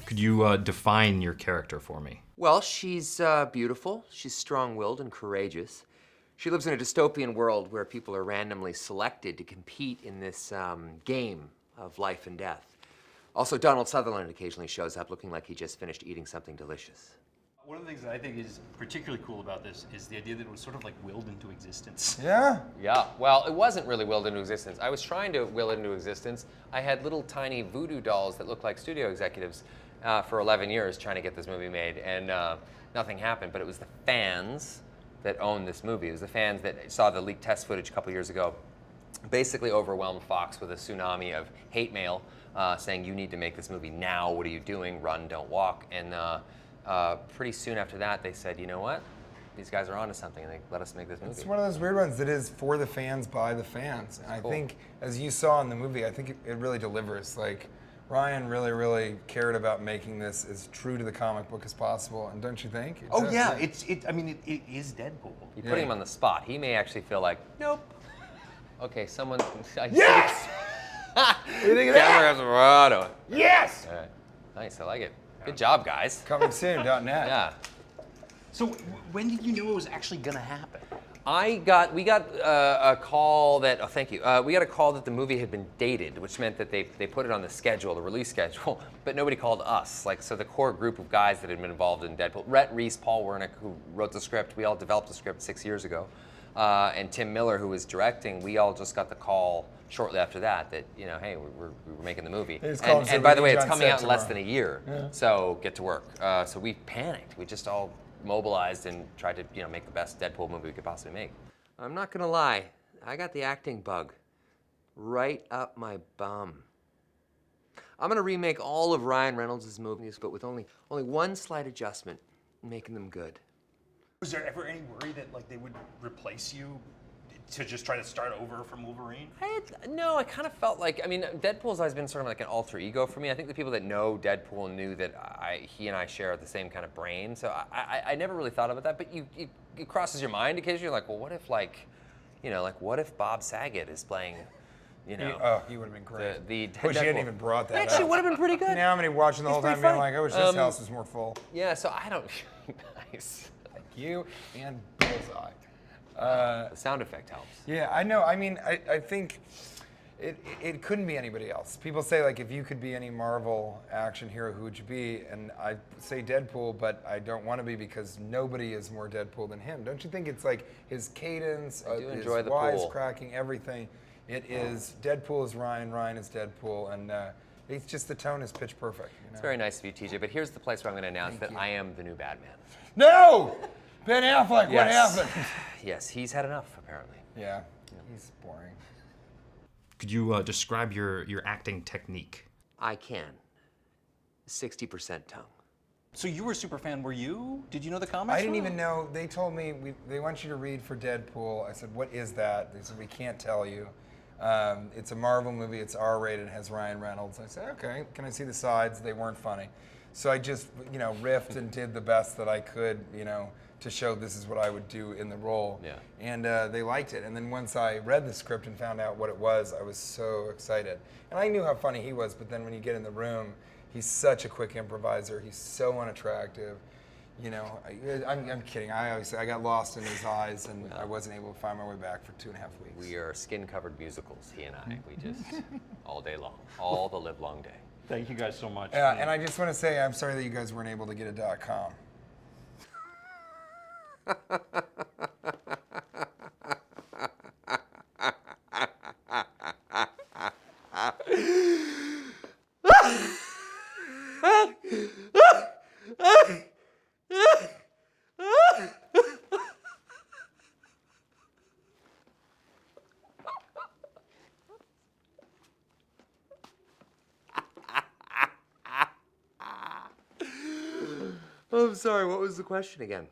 Could you define your character for me? Well, she's beautiful, she's strong-willed and courageous. She lives in a dystopian world where people are randomly selected to compete in this game of life and death. Also, Donald Sutherland occasionally shows up looking like he just finished eating something delicious. One of the things that I think is particularly cool about this is the idea that it was sort of like willed into existence. Yeah. Yeah, well, it wasn't really willed into existence. I was trying to will it into existence. I had little tiny voodoo dolls that looked like studio executives for 11 years trying to get this movie made, and nothing happened. But it was the fans that owned this movie. It was the fans that saw the leaked test footage a couple years ago, basically overwhelmed Fox with a tsunami of hate mail saying, you need to make this movie now. What are you doing? Run, don't walk. And pretty soon after that, they said, you know what? These guys are onto something, and they let us make this movie. It's one of those weird ones that is for the fans, by the fans. And I think, as you saw in the movie, I think it really delivers. Like, Ryan really, really cared about making this as true to the comic book as possible, and don't you think? Oh yeah, I mean, it is Deadpool. You put him on the spot. He may actually feel like, nope. Okay, someone. Yes! What do you think of that? Yes! All right. Nice, I like it. Good job, guys. Coming soon.net. Yeah. So when did you know it was actually gonna happen? We got a call that, thank you. We got a call that the movie had been dated, which meant that they put it on the schedule, the release schedule, but nobody called us. Like, so the core group of guys that had been involved in Deadpool, Rhett Reese, Paul Wernick, who wrote the script, we all developed the script 6 years ago, and Tim Miller, who was directing, we all just got the call shortly after that, you know, hey, we were making the movie. And by the way, it's coming out in less than a year, so get to work. So we panicked. We just all mobilized and tried to, you know, make the best Deadpool movie we could possibly make. I'm not gonna lie, I got the acting bug right up my bum. I'm gonna remake all of Ryan Reynolds' movies, but with only one slight adjustment, making them good. Was there ever any worry that like they would replace you to just try to start over from Wolverine? No, I kind of felt like, I mean, Deadpool's always been sort of like an alter ego for me. I think the people that know Deadpool knew that he and I share the same kind of brain, so I never really thought about that, but it crosses your mind occasionally. You're like, well, what if, like, you know, like, what if Bob Saget is playing, you know? He would have been great. The Wish you hadn't even brought that Actually, up. would have been pretty good. Now I'm gonna be watching the whole time being like, I wish this house was more full. Yeah, so I don't, nice. Like you and Bullseye. The sound effect helps. Yeah, I know. I mean, I think it couldn't be anybody else. People say, like, if you could be any Marvel action hero, who would you be? And I say Deadpool, but I don't want to be because nobody is more Deadpool than him. Don't you think it's like his cadence, do his enjoy the pool. wisecracking, everything? It is, Deadpool is Ryan, Ryan is Deadpool, and it's just the tone is pitch perfect. You know? It's very nice of you, TJ, but here's the place where I'm going to announce that I am the new Batman. No! Ben Affleck, what Yes. happened? Yes, he's had enough, apparently. Yeah, he's boring. Could you describe your acting technique? I can. 60% tongue. So you were a super fan, were you? Did you know the comics? I didn't even know. They told me they want you to read for Deadpool. I said, what is that? They said, we can't tell you. It's a Marvel movie. It's R-rated. It has Ryan Reynolds. I said, okay. Can I see the sides? They weren't funny. So I just, riffed and did the best that I could, to show this is what I would do in the role. Yeah. And they liked it. And then once I read the script and found out what it was, I was so excited. And I knew how funny he was, but then when you get in the room, he's such a quick improviser. He's so unattractive. I'm kidding. I got lost in his eyes, and I wasn't able to find my way back for 2.5 weeks. We are skin-covered musicals, he and I. We just, all day long, all the live-long day. Thank you guys so much. Yeah, and I just want to say I'm sorry that you guys weren't able to get a .com. I'm sorry, what was the question again?